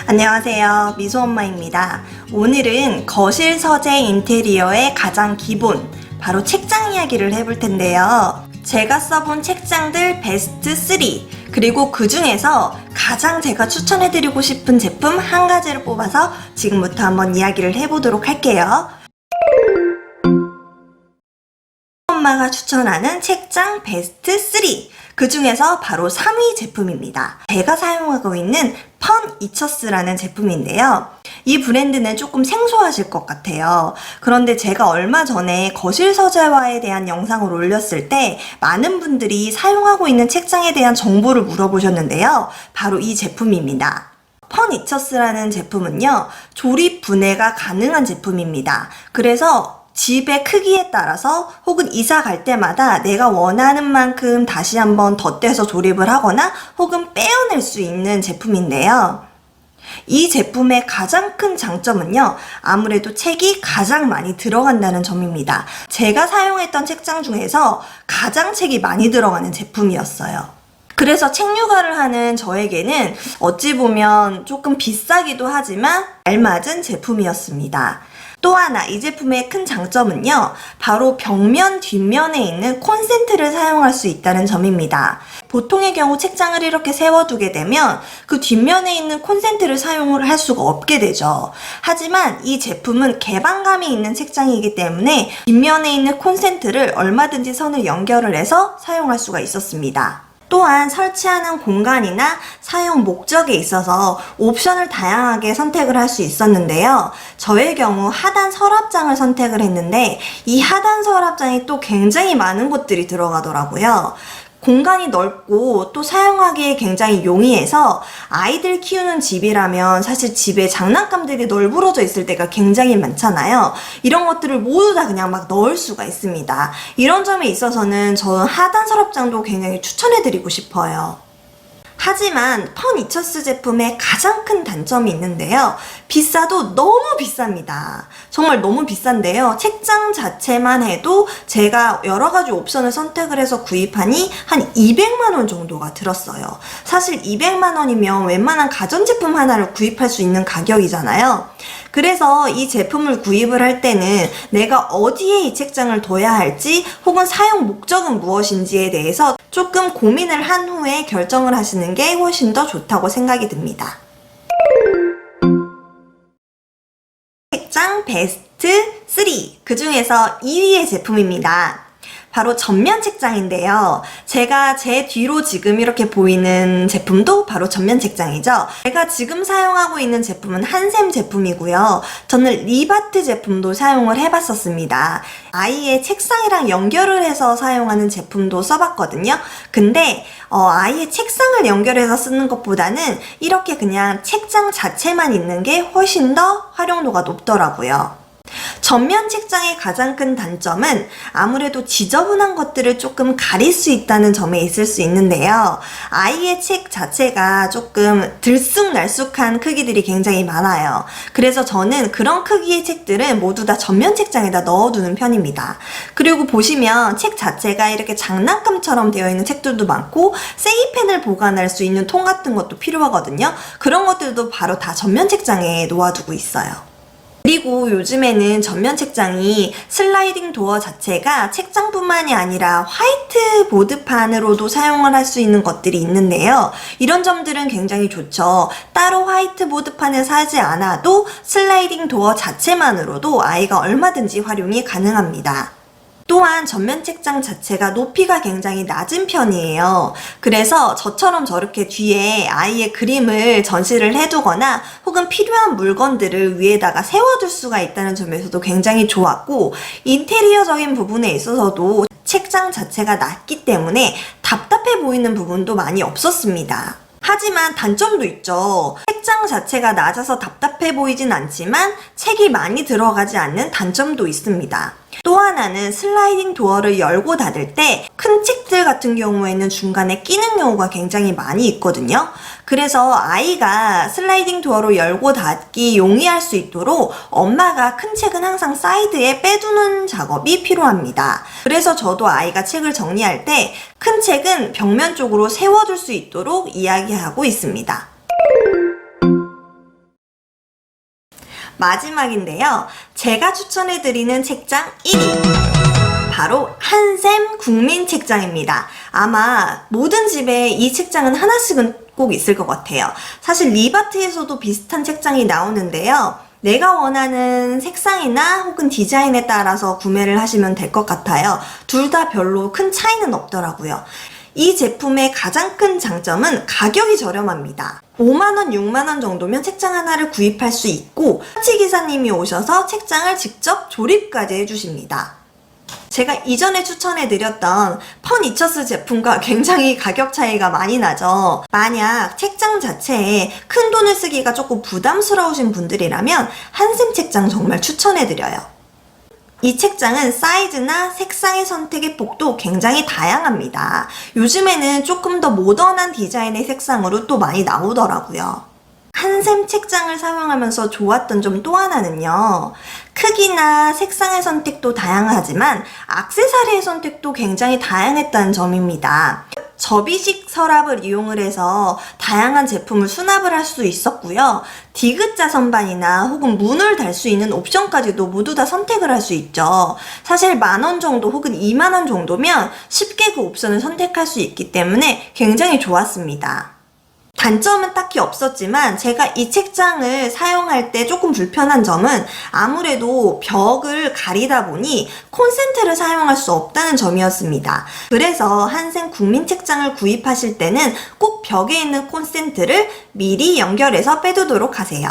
안녕하세요, 미소엄마입니다. 오늘은 거실 서재 인테리어의 가장 기본, 바로 책장 이야기를 해볼 텐데요. 제가 써본 책장들 베스트 3, 그리고 그 중에서 가장 제가 추천해드리고 싶은 제품 한 가지를 뽑아서 지금부터 한번 이야기를 해보도록 할게요. 엄마가 추천하는 책장 베스트 3, 그 중에서 바로 3위 제품입니다. 제가 사용하고 있는 펀이처스라는 제품인데요. 이 브랜드는 조금 생소하실 것 같아요. 그런데 제가 얼마 전에 거실 서재화에 대한 영상을 올렸을 때 많은 분들이 사용하고 있는 책장에 대한 정보를 물어보셨는데요. 바로 이 제품입니다. 펀이처스라는 제품은요, 조립 분해가 가능한 제품입니다. 그래서 집의 크기에 따라서 혹은 이사 갈 때마다 내가 원하는 만큼 다시 한번 덧대서 조립을 하거나 혹은 빼어낼 수 있는 제품인데요. 이 제품의 가장 큰 장점은요, 아무래도 책이 가장 많이 들어간다는 점입니다. 제가 사용했던 책장 중에서 가장 책이 많이 들어가는 제품이었어요. 그래서 책 육아를 하는 저에게는 어찌 보면 조금 비싸기도 하지만 알맞은 제품이었습니다. 또 하나 이 제품의 큰 장점은요, 바로 벽면 뒷면에 있는 콘센트를 사용할 수 있다는 점입니다. 보통의 경우 책장을 이렇게 세워두게 되면 그 뒷면에 있는 콘센트를 사용을 할 수가 없게 되죠. 하지만 이 제품은 개방감이 있는 책장이기 때문에 뒷면에 있는 콘센트를 얼마든지 선을 연결을 해서 사용할 수가 있었습니다. 또한 설치하는 공간이나 사용 목적에 있어서 옵션을 다양하게 선택을 할 수 있었는데요. 저의 경우 하단 서랍장을 선택을 했는데 이 하단 서랍장이 또 굉장히 많은 것들이 들어가더라고요. 공간이 넓고 또 사용하기에 굉장히 용이해서 아이들 키우는 집이라면 사실 집에 장난감들이 널브러져 있을 때가 굉장히 많잖아요. 이런 것들을 모두 다 그냥 막 넣을 수가 있습니다. 이런 점에 있어서는 저는 하단 서랍장도 굉장히 추천해드리고 싶어요. 하지만 펀이처스 제품의 가장 큰 단점이 있는데요. 비싸도 너무 비쌉니다. 정말 너무 비싼데요. 책장 자체만 해도 제가 여러 가지 옵션을 선택을 해서 구입하니 한 200만 원 정도가 들었어요. 사실 200만 원이면 웬만한 가전제품 하나를 구입할 수 있는 가격이잖아요. 그래서 이 제품을 구입을 할 때는 내가 어디에 이 책장을 둬야 할지 혹은 사용 목적은 무엇인지에 대해서 조금 고민을 한 후에 결정을 하시는 게 훨씬 더 좋다고 생각이 듭니다. 책장 베스트 3, 그 중에서 2위의 제품입니다. 바로 전면 책장인데요. 제가 제 뒤로 지금 이렇게 보이는 제품도 바로 전면 책장이죠. 제가 지금 사용하고 있는 제품은 한샘 제품이고요. 저는 리바트 제품도 사용을 해봤었습니다. 아이의 책상이랑 연결을 해서 사용하는 제품도 써봤거든요. 근데 아이의 책상을 연결해서 쓰는 것보다는 이렇게 그냥 책장 자체만 있는 게 훨씬 더 활용도가 높더라고요. 전면 책장의 가장 큰 단점은 아무래도 지저분한 것들을 조금 가릴 수 있다는 점에 있을 수 있는데요. 아이의 책 자체가 조금 들쑥날쑥한 크기들이 굉장히 많아요. 그래서 저는 그런 크기의 책들은 모두 다 전면 책장에다 넣어두는 편입니다. 그리고 보시면 책 자체가 이렇게 장난감처럼 되어 있는 책들도 많고 세이펜을 보관할 수 있는 통 같은 것도 필요하거든요. 그런 것들도 바로 다 전면 책장에 놓아두고 있어요. 그리고 요즘에는 전면 책장이 슬라이딩 도어 자체가 책장뿐만이 아니라 화이트보드판으로도 사용을 할 수 있는 것들이 있는데요. 이런 점들은 굉장히 좋죠. 따로 화이트보드판을 사지 않아도 슬라이딩 도어 자체만으로도 아이가 얼마든지 활용이 가능합니다. 또한 전면 책장 자체가 높이가 굉장히 낮은 편이에요. 그래서 저처럼 저렇게 뒤에 아이의 그림을 전시를 해두거나 혹은 필요한 물건들을 위에다가 세워둘 수가 있다는 점에서도 굉장히 좋았고, 인테리어적인 부분에 있어서도 책장 자체가 낮기 때문에 답답해 보이는 부분도 많이 없었습니다. 하지만 단점도 있죠. 책장 자체가 낮아서 답답해 보이진 않지만 책이 많이 들어가지 않는 단점도 있습니다. 또 하나는 슬라이딩 도어를 열고 닫을 때 큰 책들 같은 경우에는 중간에 끼는 경우가 굉장히 많이 있거든요. 그래서 아이가 슬라이딩 도어로 열고 닫기 용이할 수 있도록 엄마가 큰 책은 항상 사이드에 빼두는 작업이 필요합니다. 그래서 저도 아이가 책을 정리할 때 큰 책은 벽면 쪽으로 세워둘 수 있도록 이야기하고 있습니다. 마지막인데요. 제가 추천해드리는 책장 1위. 바로 한샘 국민책장입니다. 아마 모든 집에 이 책장은 하나씩은 꼭 있을 것 같아요. 사실 리바트에서도 비슷한 책장이 나오는데요. 내가 원하는 색상이나 혹은 디자인에 따라서 구매를 하시면 될 것 같아요. 둘 다 별로 큰 차이는 없더라고요. 이 제품의 가장 큰 장점은 가격이 저렴합니다. 5만원, 6만원 정도면 책장 하나를 구입할 수 있고 파치기사님이 오셔서 책장을 직접 조립까지 해주십니다. 제가 이전에 추천해드렸던 퍼니처스 제품과 굉장히 가격 차이가 많이 나죠. 만약 책장 자체에 큰 돈을 쓰기가 조금 부담스러우신 분들이라면 한샘 책장 정말 추천해드려요. 이 책장은 사이즈나 색상의 선택의 폭도 굉장히 다양합니다. 요즘에는 조금 더 모던한 디자인의 색상으로 또 많이 나오더라고요. 한샘 책장을 사용하면서 좋았던 점 또 하나는요. 크기나 색상의 선택도 다양하지만 액세서리의 선택도 굉장히 다양했다는 점입니다. 접이식 서랍을 이용을 해서 다양한 제품을 수납을 할 수 있었고요. 디귿자 선반이나 혹은 문을 달 수 있는 옵션까지도 모두 다 선택을 할 수 있죠. 사실 10,000원 정도 혹은 20,000원 정도면 쉽게 그 옵션을 선택할 수 있기 때문에 굉장히 좋았습니다. 단점은 딱히 없었지만 제가 이 책장을 사용할 때 조금 불편한 점은 아무래도 벽을 가리다 보니 콘센트를 사용할 수 없다는 점이었습니다. 그래서 한샘 국민 책장을 구입하실 때는 꼭 벽에 있는 콘센트를 미리 연결해서 빼두도록 하세요.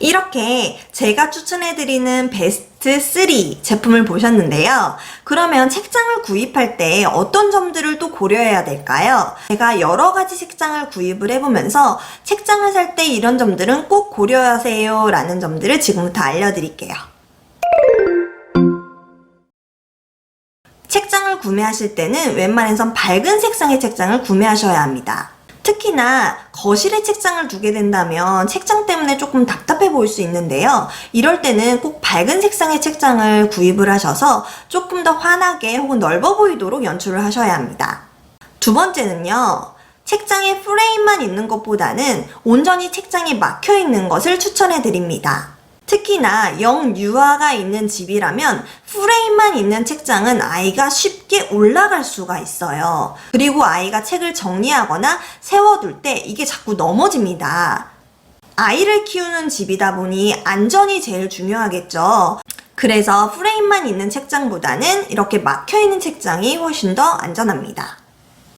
이렇게 제가 추천해드리는 베스트 3 제품을 보셨는데요. 그러면 책장을 구입할 때 어떤 점들을 또 고려해야 될까요? 제가 여러 가지 책장을 구입을 해보면서 책장을 살 때 이런 점들은 꼭 고려하세요 라는 점들을 지금부터 알려드릴게요. 책장을 구매하실 때는 웬만해선 밝은 색상의 책장을 구매하셔야 합니다. 특히나 거실에 책장을 두게 된다면 책장 때문에 조금 답답해 보일 수 있는데요. 이럴 때는 꼭 밝은 색상의 책장을 구입을 하셔서 조금 더 환하게 혹은 넓어 보이도록 연출을 하셔야 합니다. 두 번째는요. 책장에 프레임만 있는 것보다는 온전히 책장이 막혀 있는 것을 추천해 드립니다. 특히나 영유아가 있는 집이라면 프레임만 있는 책장은 아이가 쉽게 올라갈 수가 있어요. 그리고 아이가 책을 정리하거나 세워둘 때 이게 자꾸 넘어집니다. 아이를 키우는 집이다 보니 안전이 제일 중요하겠죠. 그래서 프레임만 있는 책장보다는 이렇게 막혀있는 책장이 훨씬 더 안전합니다.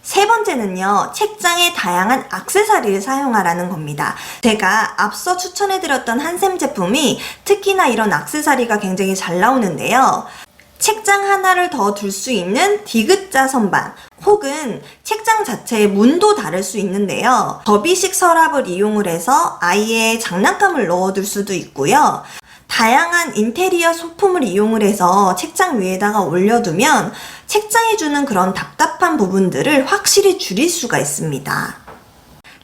세 번째는요, 책장에 다양한 액세서리를 사용하라는 겁니다. 제가 앞서 추천해드렸던 한샘 제품이 특히나 이런 액세서리가 굉장히 잘 나오는데요. 책장 하나를 더 둘 수 있는 디귿자 선반 혹은 책장 자체의 문도 다를 수 있는데요. 접이식 서랍을 이용을 해서 아이의 장난감을 넣어둘 수도 있고요. 다양한 인테리어 소품을 이용을 해서 책장 위에다가 올려두면 책장이 주는 그런 답답한 부분들을 확실히 줄일 수가 있습니다.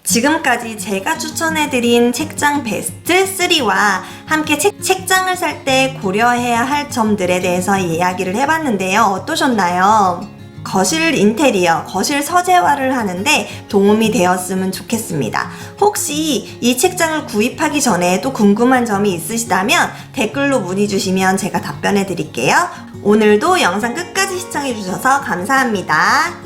지금까지 제가 추천해드린 책장 베스트 3와 함께 책장을 살 때 고려해야 할 점들에 대해서 이야기를 해봤는데요. 어떠셨나요? 거실 인테리어, 거실 서재화를 하는데 도움이 되었으면 좋겠습니다. 혹시 이 책장을 구입하기 전에 또 궁금한 점이 있으시다면 댓글로 문의 주시면 제가 답변해 드릴게요. 오늘도 영상 끝까지 시청해 주셔서 감사합니다.